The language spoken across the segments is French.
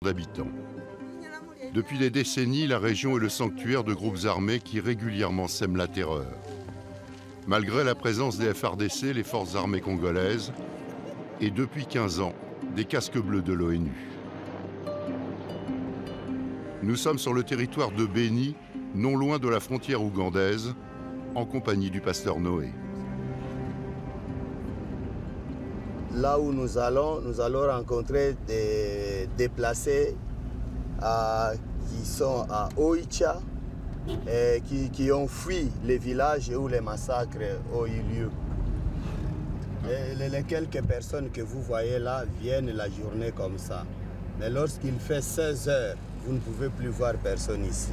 d'habitants. Depuis des décennies, la région est le sanctuaire de groupes armés qui régulièrement sèment la terreur. Malgré la présence des FARDC, les forces armées congolaises, et depuis 15 ans, des casques bleus de l'ONU. Nous sommes sur le territoire de Béni, non loin de la frontière ougandaise, en compagnie du pasteur Noé. Là où nous allons rencontrer des déplacés qui sont à Oicha et qui ont fui les villages où les massacres ont eu lieu. Et les quelques personnes que vous voyez là viennent la journée comme ça. Mais lorsqu'il fait 16 heures, vous ne pouvez plus voir personne ici.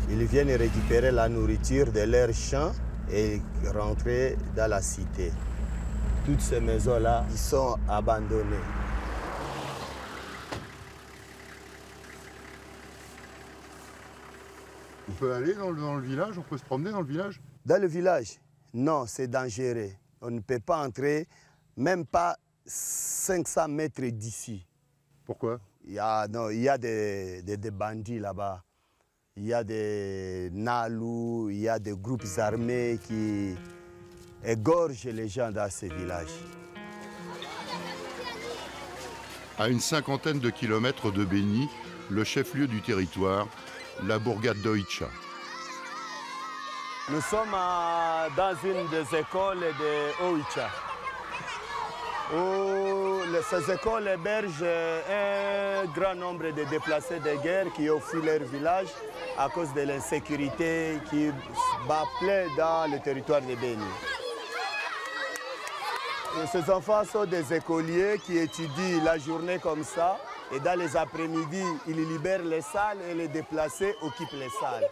Ils viennent récupérer la nourriture de leurs champs et rentrer dans la cité. Toutes ces maisons-là, ils sont abandonnées. On peut aller dans le village, on peut se promener dans le village? Dans le village, non, c'est dangereux. On ne peut pas entrer, même pas 500 mètres d'ici. Pourquoi? Il y a des bandits là-bas. Il y a des Nalous, il y a des groupes armés qui égorgent les gens dans ces villages. À une cinquantaine de kilomètres de Béni, le chef-lieu du territoire, la bourgade d'Oicha. Nous sommes dans une des écoles de Oicha, où ces écoles hébergent un grand nombre de déplacés de guerre qui ont fui leur village à cause de l'insécurité qui bat plein dans le territoire de Béni. Et ces enfants sont des écoliers qui étudient la journée comme ça, et dans les après-midi, ils libèrent les salles et les déplacés occupent les salles.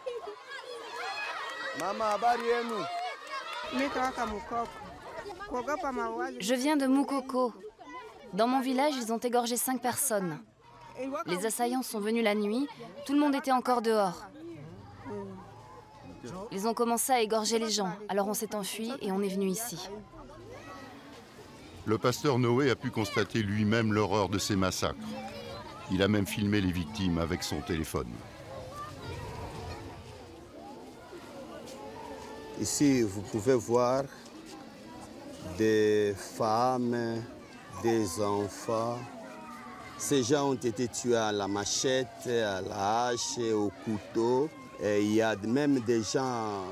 Je viens de Moukoko. Dans mon village, ils ont égorgé 5 personnes. Les assaillants sont venus la nuit, tout le monde était encore dehors. Ils ont commencé à égorger les gens, alors on s'est enfui et on est venu ici. Le pasteur Noé a pu constater lui-même l'horreur de ces massacres. Il a même filmé les victimes avec son téléphone. Ici, vous pouvez voir des femmes, des enfants. Ces gens ont été tués à la machette, à la hache, au couteau. Et il y a même des gens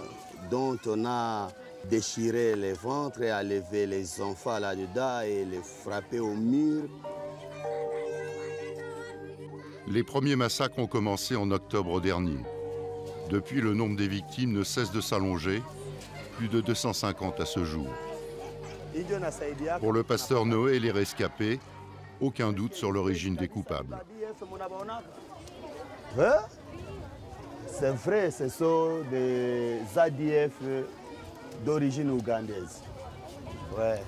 dont on a déchiré les ventres et enlevé les enfants là-dedans et les frapper au mur. Les premiers massacres ont commencé en octobre dernier. Depuis, le nombre des victimes ne cesse de s'allonger, plus de 250 à ce jour. Pour le pasteur Noé et les rescapés, aucun doute sur l'origine des coupables. C'est vrai, ce sont des ADF d'origine ougandaise. Ouais.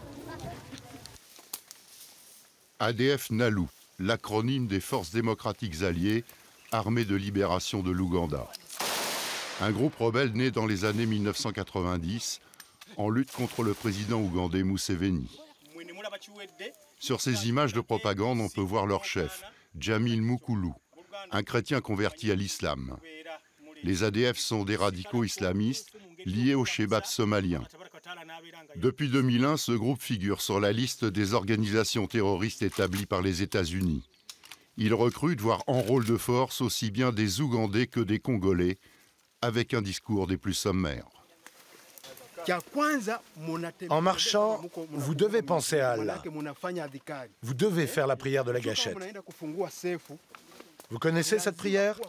ADF Nalu, l'acronyme des Forces démocratiques alliées, armées de libération de l'Ouganda. Un groupe rebelle né dans les années 1990, en lutte contre le président ougandais Museveni. Sur ces images de propagande, on peut voir leur chef, Jamil Mukulu, un chrétien converti à l'islam. Les ADF sont des radicaux islamistes liés au Shebab somalien. Depuis 2001, ce groupe figure sur la liste des organisations terroristes établies par les États-Unis. Il recrute, voire enrôle de force, aussi bien des Ougandais que des Congolais, avec un discours des plus sommaires. En marchant, vous devez penser à Allah. Vous devez faire la prière de la gâchette. Vous connaissez cette prière?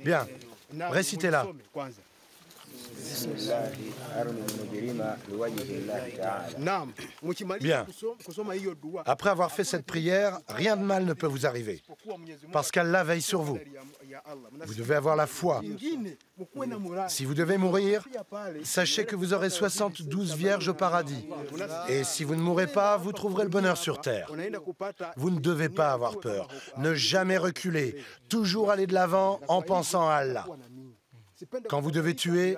Bien, récitez-la. Bien. Après avoir fait cette prière, rien de mal ne peut vous arriver, parce qu'Allah veille sur vous. Vous devez avoir la foi. Si vous devez mourir, sachez que vous aurez 72 vierges au paradis. Et si vous ne mourrez pas, vous trouverez le bonheur sur terre. Vous ne devez pas avoir peur. Ne jamais reculer. Toujours aller de l'avant en pensant à Allah. Quand vous devez tuer,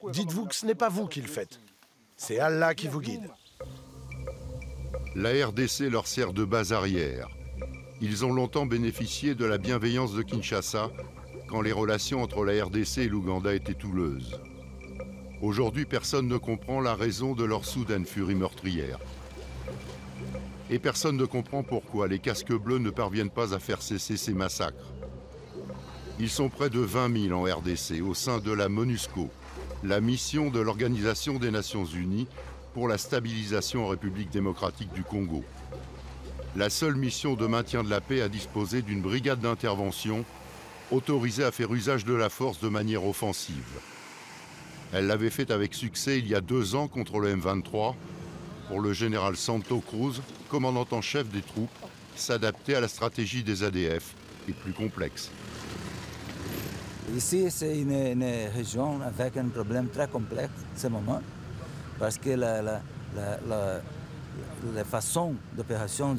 dites-vous que ce n'est pas vous qui le faites. C'est Allah qui vous guide. La RDC leur sert de base arrière. Ils ont longtemps bénéficié de la bienveillance de Kinshasa quand les relations entre la RDC et l'Ouganda étaient houleuses. Aujourd'hui, personne ne comprend la raison de leur soudaine furie meurtrière. Et personne ne comprend pourquoi les casques bleus ne parviennent pas à faire cesser ces massacres. Ils sont près de 20 000 en RDC au sein de la MONUSCO, la mission de l'Organisation des Nations Unies pour la stabilisation en République démocratique du Congo. La seule mission de maintien de la paix a disposé d'une brigade d'intervention autorisée à faire usage de la force de manière offensive. Elle l'avait fait avec succès il y a 2 ans contre le M23, pour le général Santo Cruz, commandant en chef des troupes, s'adapter à la stratégie des ADF, et plus complexe. Ici, c'est une région avec un problème très complexe en ce moment, parce que la façon d'opération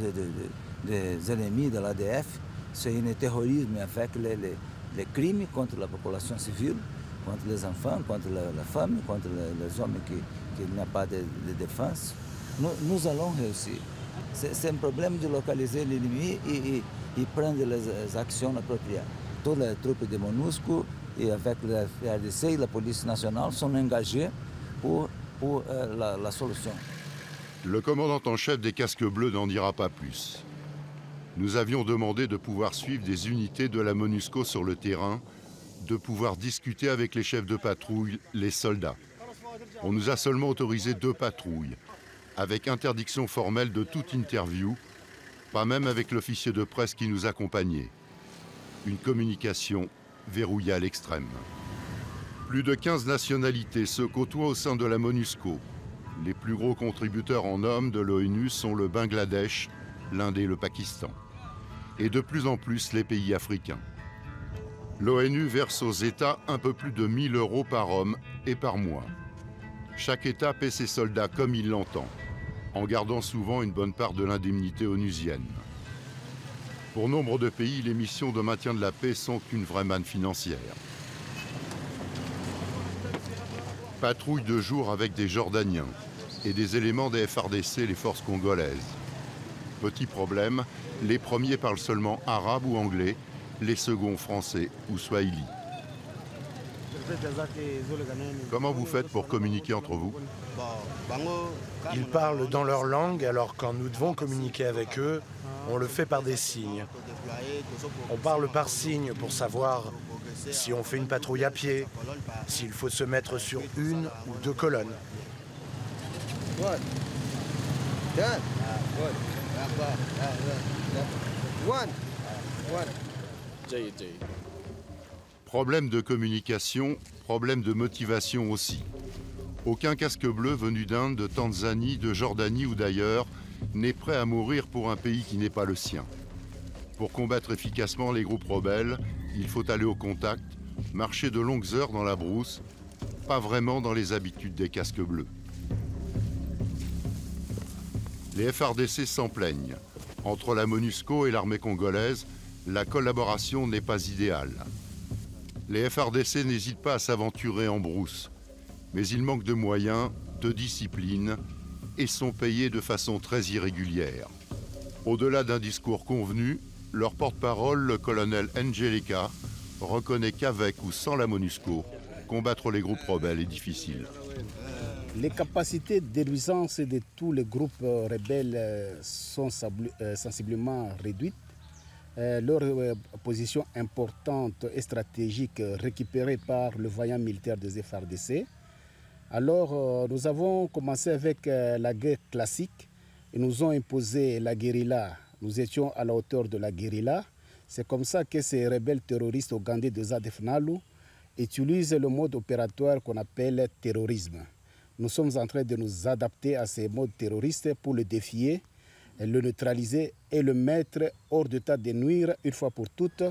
des ennemis de l'ADF, c'est un terrorisme avec les crimes contre la population civile, contre les enfants, contre la femme, contre les hommes qui n'ont pas de défense. Nous allons réussir. C'est un problème de localiser l'ennemi et prendre les actions appropriées. Toutes les troupes de MONUSCO et avec la RDC et la police nationale sont engagées pour la solution. Le commandant en chef des casques bleus n'en dira pas plus. Nous avions demandé de pouvoir suivre des unités de la MONUSCO sur le terrain, de pouvoir discuter avec les chefs de patrouille, les soldats. On nous a seulement autorisé 2 patrouilles, avec interdiction formelle de toute interview, pas même avec l'officier de presse qui nous accompagnait. Une communication verrouillée à l'extrême. Plus de 15 nationalités se côtoient au sein de la MONUSCO. Les plus gros contributeurs en hommes de l'ONU sont le Bangladesh, l'Inde et le Pakistan. Et de plus en plus les pays africains. L'ONU verse aux États un peu plus de 1 000 € par homme et par mois. Chaque État paie ses soldats comme il l'entend, en gardant souvent une bonne part de l'indemnité onusienne. Pour nombre de pays, les missions de maintien de la paix sont une vraie manne financière. Patrouille de jour avec des Jordaniens et des éléments des FARDC, les forces congolaises. Petit problème, les premiers parlent seulement arabe ou anglais, les seconds français ou swahili. Comment vous faites pour communiquer entre vous? Ils parlent dans leur langue, alors quand nous devons communiquer avec eux, on le fait par des signes. On parle par signes pour savoir si on fait une patrouille à pied, s'il faut se mettre sur 1 ou 2 colonnes. Problème de communication, problème de motivation aussi. Aucun casque bleu venu d'Inde, de Tanzanie, de Jordanie ou d'ailleurs n'est prêt à mourir pour un pays qui n'est pas le sien. Pour combattre efficacement les groupes rebelles, il faut aller au contact, marcher de longues heures dans la brousse, pas vraiment dans les habitudes des casques bleus. Les FARDC s'en plaignent. Entre la MONUSCO et l'armée congolaise, la collaboration n'est pas idéale. Les FARDC n'hésitent pas à s'aventurer en brousse, mais ils manquent de moyens, de discipline et sont payés de façon très irrégulière. Au-delà d'un discours convenu, leur porte-parole, le colonel Angelica, reconnaît qu'avec ou sans la MONUSCO, combattre les groupes rebelles est difficile. Les capacités de nuisance de tous les groupes rebelles sont sensiblement réduites. Leur position importante et stratégique récupérée par le vaillant militaire des FARDC. Alors nous avons commencé avec la guerre classique. Ils nous ont imposé la guérilla. Nous étions à la hauteur de la guérilla. C'est comme ça que ces rebelles terroristes ougandais de ZADF NALU utilisent le mode opératoire qu'on appelle terrorisme. Nous sommes en train de nous adapter à ces modes terroristes pour le défier, le neutraliser et le mettre hors d'état de nuire une fois pour toutes.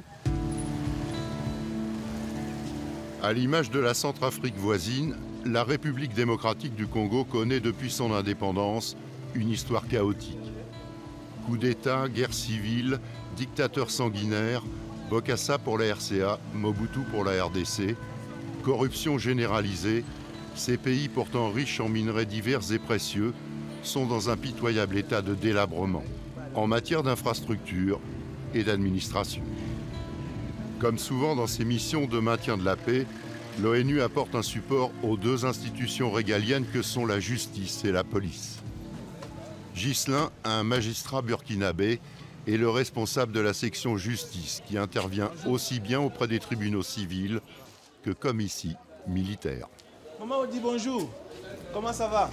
À l'image de la Centrafrique voisine, la République démocratique du Congo connaît depuis son indépendance une histoire chaotique. Coups d'État, guerre civile, dictateurs sanguinaires, Bokassa pour la RCA, Mobutu pour la RDC, corruption généralisée, ces pays pourtant riches en minerais divers et précieux sont dans un pitoyable état de délabrement en matière d'infrastructure et d'administration. Comme souvent dans ses missions de maintien de la paix, l'ONU apporte un support aux deux institutions régaliennes que sont la justice et la police. Ghislain, un magistrat burkinabé, est le responsable de la section justice qui intervient aussi bien auprès des tribunaux civils que, comme ici, militaires. Maman, on dit bonjour. Comment ça va?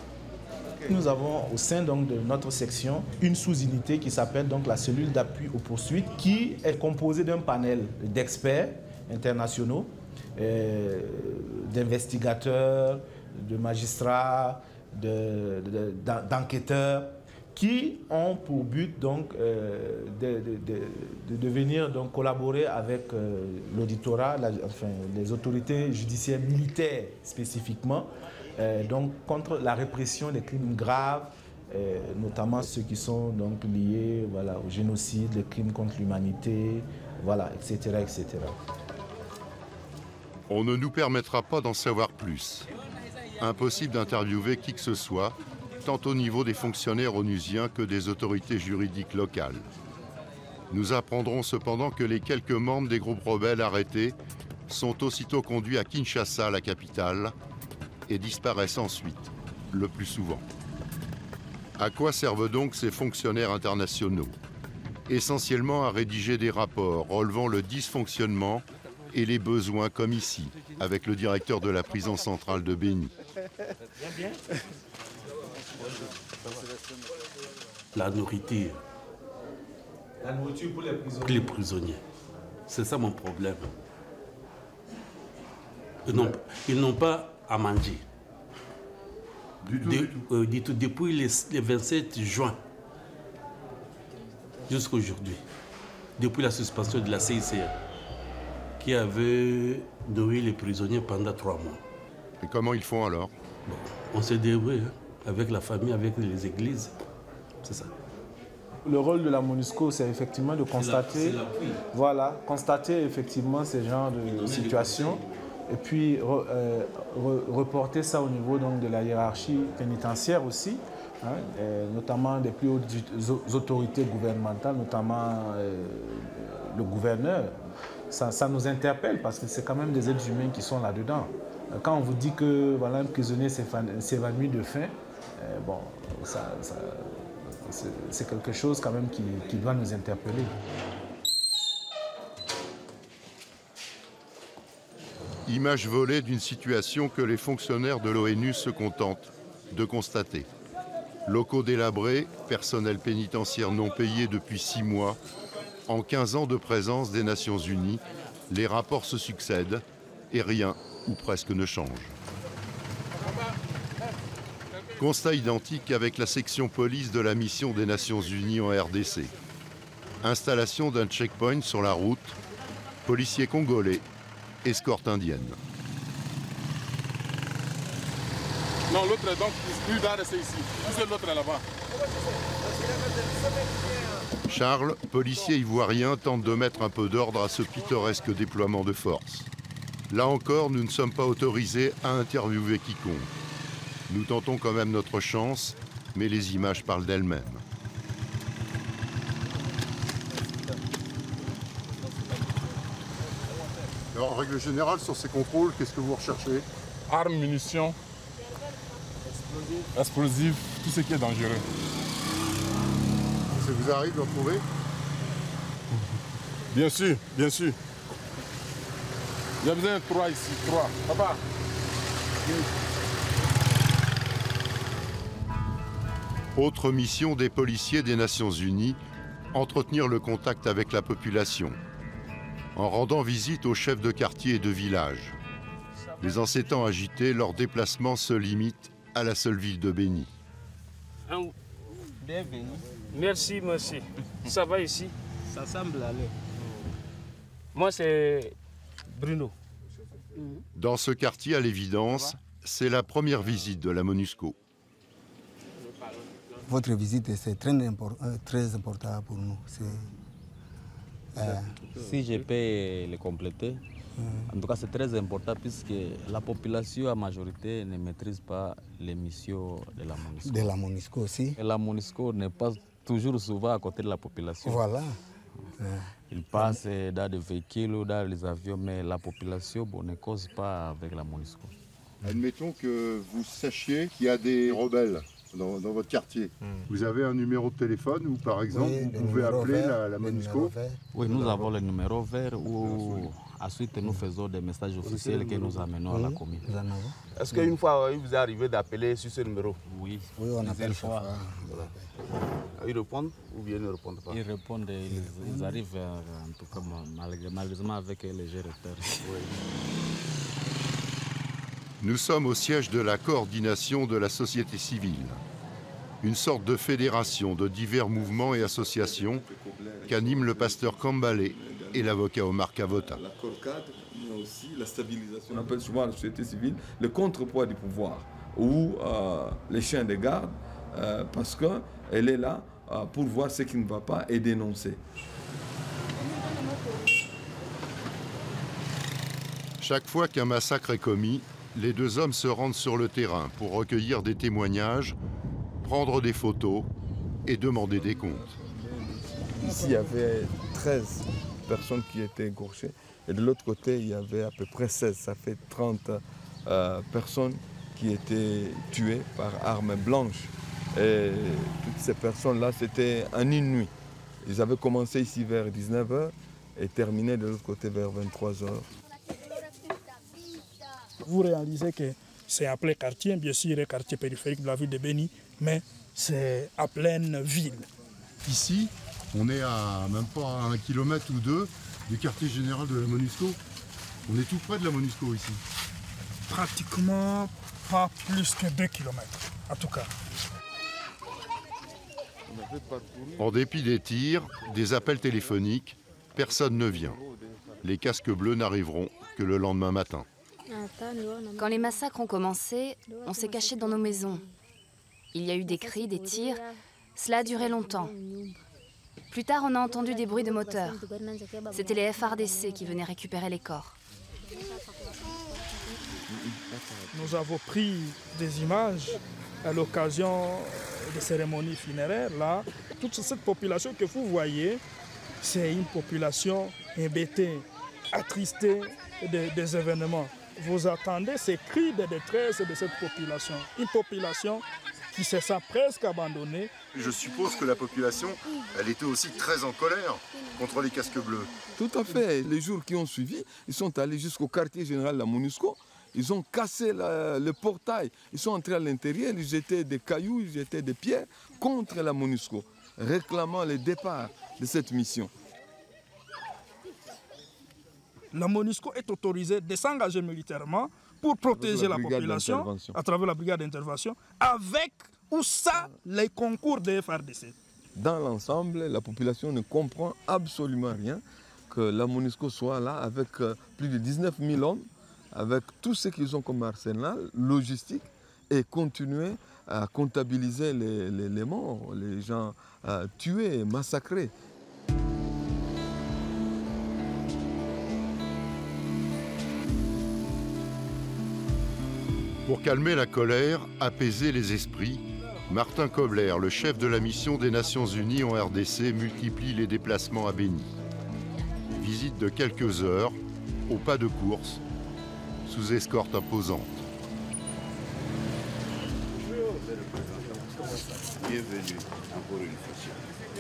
Nous avons au sein donc, de notre section une sous-unité qui s'appelle donc la cellule d'appui aux poursuites qui est composée d'un panel d'experts internationaux, d'investigateurs, de magistrats, d'enquêteurs qui ont pour but donc, de venir donc, collaborer avec l'auditorat, enfin, les autorités judiciaires militaires spécifiquement, donc, contre la répression des crimes graves, notamment ceux qui sont donc, liés voilà, au génocide, les crimes contre l'humanité, voilà, etc., etc. On ne nous permettra pas d'en savoir plus. Impossible d'interviewer qui que ce soit, tant au niveau des fonctionnaires onusiens que des autorités juridiques locales. Nous apprendrons cependant que les quelques membres des groupes rebelles arrêtés sont aussitôt conduits à Kinshasa, la capitale, et disparaissent ensuite, le plus souvent. À quoi servent donc ces fonctionnaires internationaux? Essentiellement à rédiger des rapports relevant le dysfonctionnement et les besoins comme ici, avec le directeur de la prison centrale de Béni. La nourriture. La nourriture pour les prisonniers. Pour les prisonniers. C'est ça mon problème. Ils n'ont pas à manger. Du tout. Depuis les 27 juin jusqu'à aujourd'hui. Depuis la suspension de la CICR, qui avait nourri les prisonniers pendant 3 mois. Et comment ils font alors? Bon, on s'est débrouillé avec la famille, avec les églises. C'est ça. Le rôle de la MONUSCO, c'est effectivement de constater, voilà, constater effectivement ces genres de situations et puis reporter ça au niveau donc, de la hiérarchie pénitentiaire aussi, hein, notamment des plus hautes autorités gouvernementales, notamment le gouverneur. Ça nous interpelle parce que c'est quand même des êtres humains qui sont là-dedans. Quand on vous dit que voilà, un prisonnier s'évanouit de faim, bon, c'est quelque chose quand même qui doit nous interpeller. Image volée d'une situation que les fonctionnaires de l'ONU se contentent de constater. Locaux délabrés, personnel pénitentiaire non payé depuis 6 mois. En 15 ans de présence des Nations Unies, les rapports se succèdent et rien ou presque ne change. Constat identique avec la section police de la mission des Nations Unies en RDC. Installation d'un checkpoint sur la route, policiers congolais, escorte indienne. Non, l'autre est donc, lui doit rester ici. L'autre est là-bas. Charles, policier ivoirien, tente de mettre un peu d'ordre à ce pittoresque déploiement de force. Là encore, nous ne sommes pas autorisés à interviewer quiconque. Nous tentons quand même notre chance, mais les images parlent d'elles-mêmes. Alors, en règle générale, sur ces contrôles, qu'est-ce que vous recherchez? Armes, munitions, explosifs, tout ce qui est dangereux. Ça vous arrive d'en trouver? Bien sûr, bien sûr. Il y a besoin de 3 ici, 3. Papa. Autre mission des policiers des Nations Unies, entretenir le contact avec la population, en rendant visite aux chefs de quartier et de village. Mais en ces temps agités, leur déplacement se limite à la seule ville de Béni. Bienvenue. Merci, merci. Ça va ici? Ça semble aller. Moi, c'est Bruno. Dans ce quartier, à l'évidence, c'est la première visite de la MONUSCO. Votre visite, c'est très important pour nous. Si je peux le compléter, En tout cas, c'est très important puisque la population, en majorité, ne maîtrise pas les missions de la MONUSCO. De la MONUSCO aussi. Et la MONUSCO n'est pas toujours souvent à côté de la population. Voilà. Ils passent dans des véhicules ou dans les avions, mais la population ne cause pas avec la MONUSCO. Admettons que vous sachiez qu'il y a des rebelles dans votre quartier. Vous avez un numéro de téléphone où, par exemple, vous pouvez appeler la MONUSCO? Oui, nous avons le numéro vert où ensuite nous faisons des messages officiels que nous amenons à la commune. Est-ce qu'une fois, il vous est arrivé d'appeler sur ce numéro? Oui. Oui, on appelle fois. Ils répondent ou bien ils ne répondent pas? Ils répondent, ils arrivent en tout cas malheureusement avec un léger retard. Nous sommes au siège de la coordination de la société civile, une sorte de fédération de divers mouvements et associations qu'animent le pasteur Kambale et l'avocat Omar Kavota. L'accord cadre, mais aussi la stabilisation. On appelle souvent la société civile le contrepoids du pouvoir ou les chiens de garde parce qu'elle est là pour voir ce qui ne va pas et dénoncer. Chaque fois qu'un massacre est commis, les deux hommes se rendent sur le terrain pour recueillir des témoignages, prendre des photos et demander des comptes. Ici, il y avait 13 personnes qui étaient égorgées et de l'autre côté, il y avait à peu près 16. Ça fait 30 personnes qui étaient tuées par armes blanches. Et toutes ces personnes-là, c'était en une nuit. Ils avaient commencé ici vers 19h et terminé de l'autre côté vers 23h. Vous réalisez que c'est à plein quartier, bien sûr, le quartier périphérique de la ville de Béni, mais c'est à pleine ville. Ici, on est à même pas à 1 kilomètre ou 2 du quartier général de la MONUSCO. On est tout près de la MONUSCO ici. Pratiquement pas plus que 2 kilomètres, en tout cas. En dépit des tirs, des appels téléphoniques, personne ne vient. Les casques bleus n'arriveront que le lendemain matin. Quand les massacres ont commencé, on s'est caché dans nos maisons. Il y a eu des cris, des tirs. Cela a duré longtemps. Plus tard, on a entendu des bruits de moteurs. C'était les FARDC qui venaient récupérer les corps. Nous avons pris des images à l'occasion des cérémonies funéraires. Là, toute cette population que vous voyez, c'est une population embêtée, attristée des événements. Vous attendez ces cris de détresse de cette population. Une population qui se sent presque abandonnée. Je suppose que la population, elle était aussi très en colère contre les casques bleus. Tout à fait. Les jours qui ont suivi, ils sont allés jusqu'au quartier général de la MONUSCO. Ils ont cassé le portail. Ils sont entrés à l'intérieur, ils jetaient des cailloux, ils jetaient des pierres contre la MONUSCO, réclamant le départ de cette mission. La MONUSCO est autorisée de s'engager militairement pour protéger la population à travers la brigade d'intervention, avec ou sans les concours des FARDC. Dans l'ensemble, la population ne comprend absolument rien que la MONUSCO soit là avec plus de 19 000 hommes, avec tout ce qu'ils ont comme arsenal logistique et continuer à comptabiliser les morts, les gens tués, massacrés. Pour calmer la colère, apaiser les esprits, Martin Kobler, le chef de la mission des Nations Unies en RDC, multiplie les déplacements à Béni. Visite de quelques heures, au pas de course, sous escorte imposante. Bienvenue encore une fois.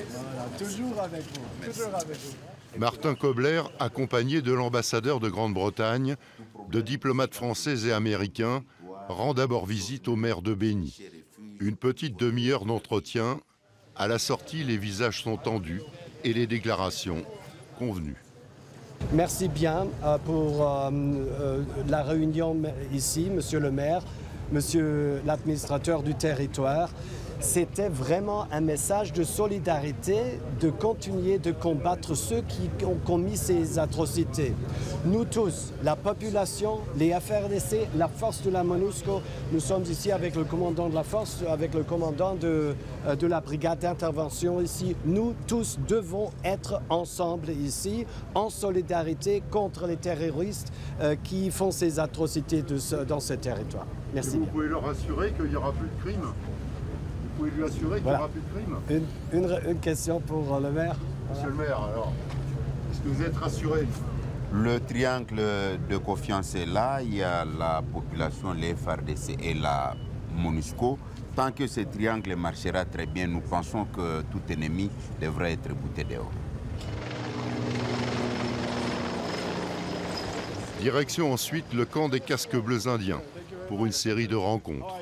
Voilà, toujours avec vous. Toujours avec vous. Martin Kobler, accompagné de l'ambassadeur de Grande-Bretagne, de diplomates français et américains, rend d'abord visite au maire de Béni. Une petite demi-heure d'entretien. À la sortie, les visages sont tendus et les déclarations convenues. Merci bien pour la réunion ici, monsieur le maire, monsieur l'administrateur du territoire. c'était vraiment un message de solidarité, de continuer de combattre ceux qui ont commis ces atrocités. Nous tous, la population, les FARDC, la force de la MONUSCO, nous sommes ici avec le commandant de la force, avec le commandant de la brigade d'intervention ici. Nous tous devons être ensemble ici, en solidarité contre les terroristes qui font ces atrocités dans ce territoire. Merci. Vous pouvez leur assurer qu'il n'y aura plus de crimes? Vous pouvez lui assurer qu'il n'y aura plus de crimes? Une question pour le maire. Monsieur le maire, alors, est-ce que vous êtes rassuré? Le triangle de confiance est là. Il y a la population, les FARDC et la MONUSCO. Tant que ce triangle marchera très bien, nous pensons que tout ennemi devrait être bouté dehors. Direction ensuite le camp des casques bleus indiens pour une série de rencontres.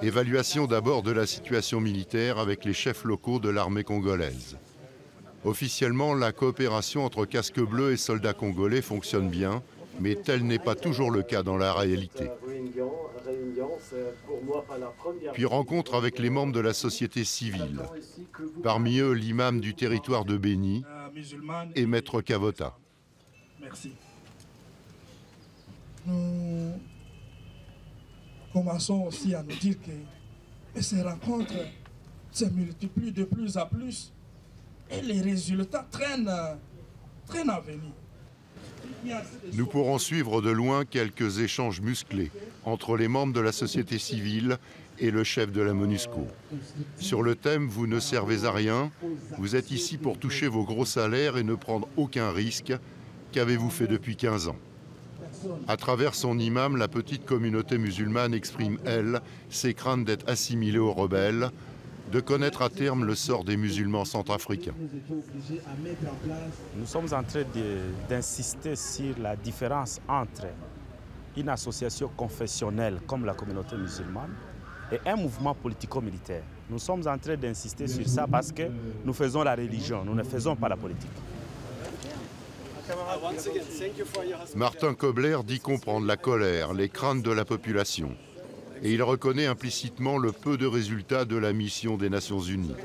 Évaluation d'abord de la situation militaire avec les chefs locaux de l'armée congolaise. Officiellement, la coopération entre casques bleus et soldats congolais fonctionne bien, mais tel n'est pas toujours le cas dans la réalité. Puis rencontre avec les membres de la société civile. Parmi eux, l'imam du territoire de Béni et Maître Kavota. Merci. Nous commençons aussi à nous dire que ces rencontres se multiplient de plus en plus et les résultats traînent à venir. Nous pourrons suivre de loin quelques échanges musclés entre les membres de la société civile et le chef de la MONUSCO. Sur le thème « Vous ne servez à rien », vous êtes ici pour toucher vos gros salaires et ne prendre aucun risque. Qu'avez-vous fait depuis 15 ans ? À travers son imam, la petite communauté musulmane exprime, elle, ses craintes d'être assimilée aux rebelles, de connaître à terme le sort des musulmans centrafricains. Nous sommes en train d'insister sur la différence entre une association confessionnelle comme la communauté musulmane et un mouvement politico-militaire. Nous sommes en train d'insister sur ça parce que nous faisons la religion, nous ne faisons pas la politique. Martin Kobler dit comprendre la colère, les craintes de la population. Et il reconnaît implicitement le peu de résultats de la mission des Nations Unies.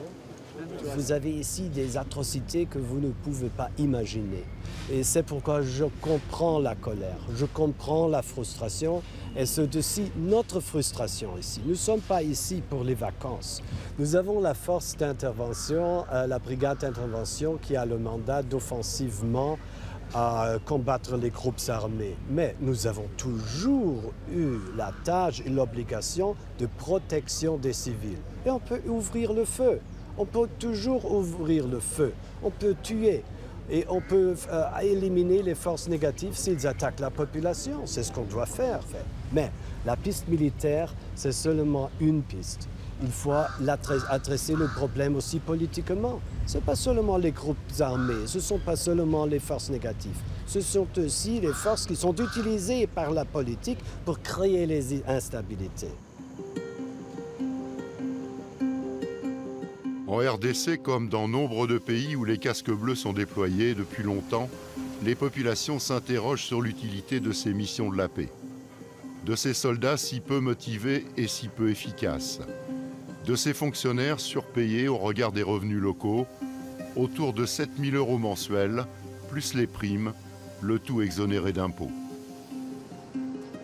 Vous avez ici des atrocités que vous ne pouvez pas imaginer. Et c'est pourquoi je comprends la colère, je comprends la frustration. Et c'est aussi notre frustration ici. Nous ne sommes pas ici pour les vacances. Nous avons la force d'intervention, la brigade d'intervention qui a le mandat d'offensivement à combattre les groupes armés. Mais nous avons toujours eu la tâche et l'obligation de protection des civils. Et on peut ouvrir le feu. On peut toujours ouvrir le feu. On peut tuer. Et on peut éliminer les forces négatives s'ils attaquent la population. C'est ce qu'on doit faire. Mais la piste militaire, c'est seulement une piste. Il faut adresser le problème aussi politiquement. Ce n'est pas seulement les groupes armés, ce ne sont pas seulement les forces négatives. Ce sont aussi les forces qui sont utilisées par la politique pour créer les instabilités. En RDC, comme dans nombre de pays où les casques bleus sont déployés depuis longtemps, les populations s'interrogent sur l'utilité de ces missions de la paix. De ces soldats si peu motivés et si peu efficaces. De ces fonctionnaires surpayés au regard des revenus locaux, autour de 7 000 € mensuels, plus les primes, le tout exonéré d'impôts.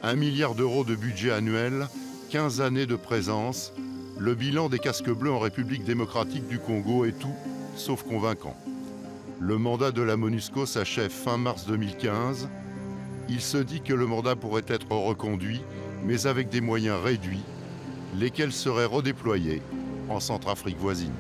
1 milliard d'euros de budget annuel, 15 années de présence, le bilan des casques bleus en République démocratique du Congo est tout sauf convaincant. Le mandat de la MONUSCO s'achève fin mars 2015. Il se dit que le mandat pourrait être reconduit, mais avec des moyens réduits, lesquels seraient redéployés en Centrafrique voisine.